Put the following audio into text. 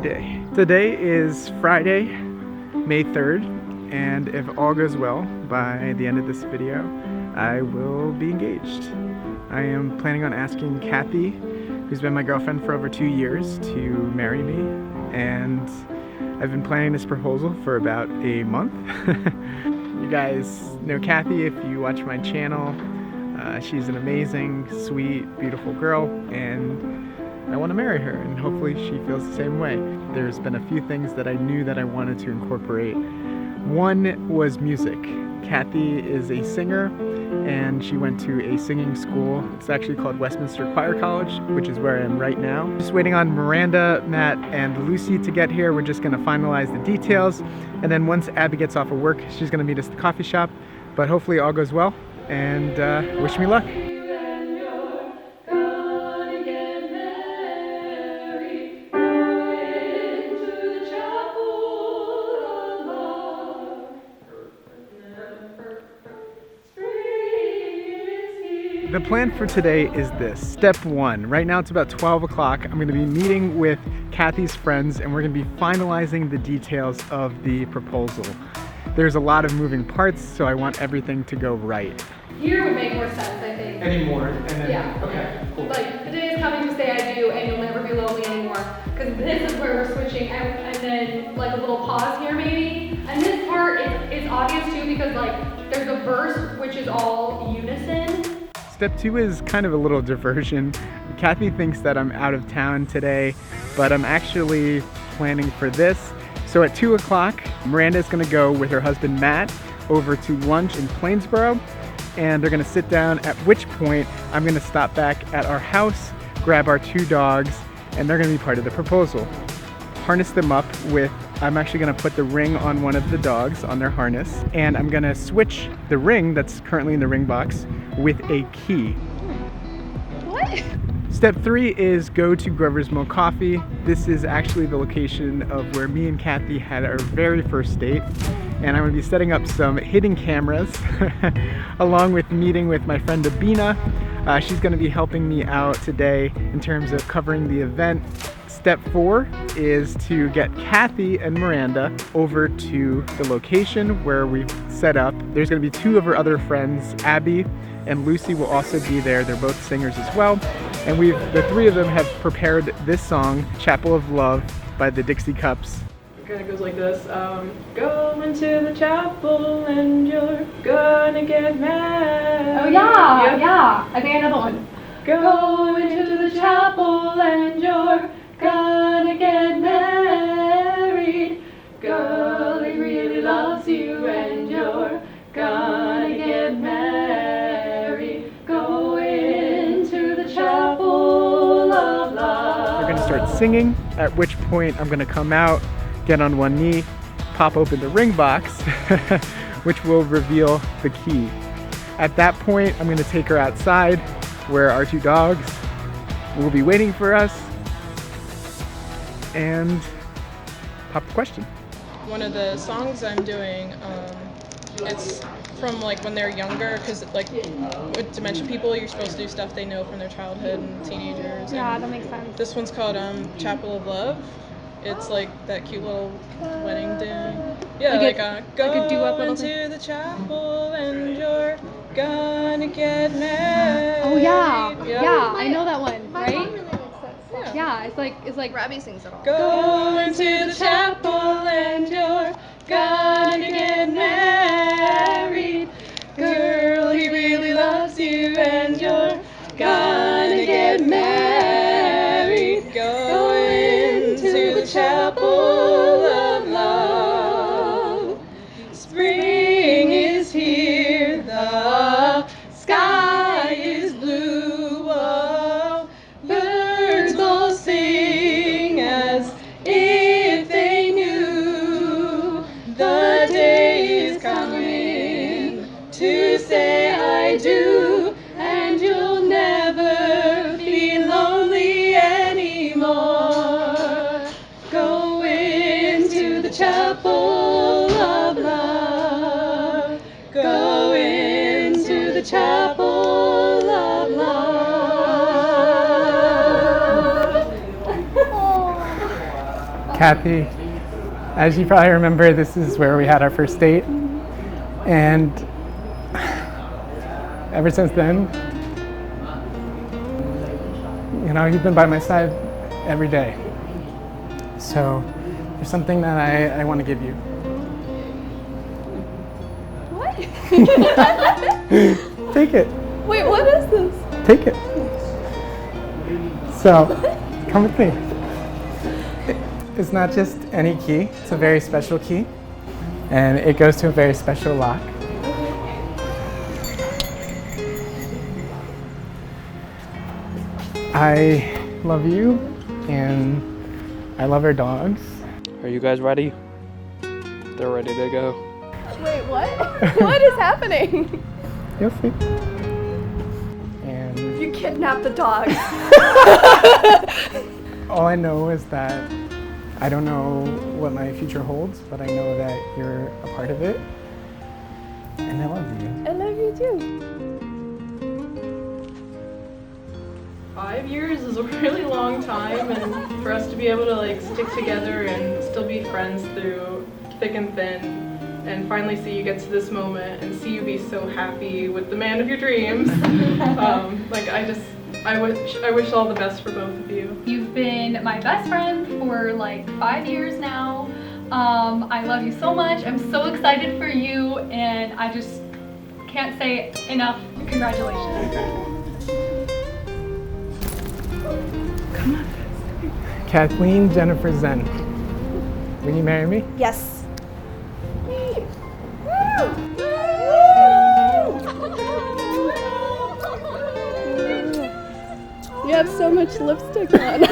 day. Today is Friday, May 3rd, and if all goes well, by the end of this video, I will be engaged. I am planning on asking Kathee, who's been my girlfriend for over 2 years, to marry me, and I've been planning this proposal for about a month. You guys know Kathee if you watch my channel. She's an amazing, sweet, beautiful girl, and I want to marry her, and hopefully she feels the same way. There's been a few things that I knew that I wanted to incorporate. One was music. Kathee is a singer, and she went to a singing school. It's actually called Westminster Choir College, which is where I am right now. Just waiting on Miranda, Matt, and Lucy to get here. We're just gonna finalize the details, and then once Abby gets off of work, she's gonna meet us at the coffee shop. But hopefully all goes well, and wish me luck. The plan for today is this. Step 1, right now it's about 12 o'clock. I'm gonna be meeting with Kathee's friends, and we're gonna be finalizing the details of the proposal. There's a lot of moving parts, so I want everything to go right. Here would make more sense, I think. Any more? And then, yeah. Okay, cool. Like, the day is coming to say I do, and you'll never be lonely anymore. Because this is where we're switching, and then like a little pause here maybe. And this part is obvious too, because like there's a verse which is all unison. Step 2 is kind of a little diversion. Kathee thinks that I'm out of town today, but I'm actually planning for this. So at 2 o'clock, Miranda is gonna go with her husband Matt over to lunch in Plainsboro, and they're gonna sit down, at which point I'm gonna stop back at our house, grab our 2 dogs, and they're gonna be part of the proposal. Harness them up with, I'm actually gonna put the ring on one of the dogs on their harness, and I'm gonna switch the ring that's currently in the ring box with a key. What? Step 3 is go to Grover's Mill Coffee. This is actually the location of where me and Kathee had our very first date, and I'm gonna be setting up some hidden cameras along with meeting with my friend Abina. She's gonna be helping me out today in terms of covering the event. Step 4 is to get Kathee and Miranda over to the location where we've set up. There's gonna be 2 of her other friends, Abby and Lucy will also be there. They're both singers as well. And the 3 of them have prepared this song, Chapel of Love by the Dixie Cups. It kind of goes like this. Go into the chapel and you're gonna get married. Oh yeah, Yep. yeah. I think I know the one. Go into the chapel and you're gonna get married. Girl, he really loves you and you're gonna get married. Go into the chapel of love. They're gonna start singing, at which point I'm gonna come out, get on one knee, pop open the ring box, which will reveal the key. At that point, I'm gonna take her outside where our 2 dogs will be waiting for us, and pop the question. One of the songs I'm doing, it's from like when they're younger, because like with dementia people, you're supposed to do stuff they know from their childhood and teenagers. Yeah, and that makes sense. this one's called Chapel of Love. It's like that cute little wedding day. Yeah, Like go a doo-wop little into the chapel and you're gonna get married. Oh yeah, Yep. yeah. I know that one, My mom right? really likes that song. Yeah, it's like Robbie sings it all. Go into the chapel and you're gonna get married. Girl, he really loves you and you're gonna get married. Go into the chapel of love. Spring is here, the sky is blue. Oh, birds will sing as if they knew the day is coming to say I do, and you'll never be lonely anymore. Go into the chapel of love. Go into the chapel of love. Kathee. As you probably remember, this is where we had our first date. And ever since then, you know, you've been by my side every day. So there's something that I want to give you. What? Take it. Wait, what is this? Take it. So, come with me. It's not just any key, it's a very special key. And it goes to a very special lock. I love you, and I love our dogs. Are you guys ready? They're ready to go. Wait, what? What is happening? You'll see. And You kidnapped the dogs. all I know is that I don't know what my future holds, but I know that you're a part of it. And I love you. I love you too. 5 years is a really long time, and for us to be able to like stick together and still be friends through thick and thin, and finally see you get to this moment and see you be so happy with the man of your dreams. I wish all the best for both of you. You've been my best friend for like 5 years now. I love you so much. I'm so excited for you, and I just can't say enough congratulations. Kathleen Jennifer Zen, will you marry me? Yes. You have so much lipstick on.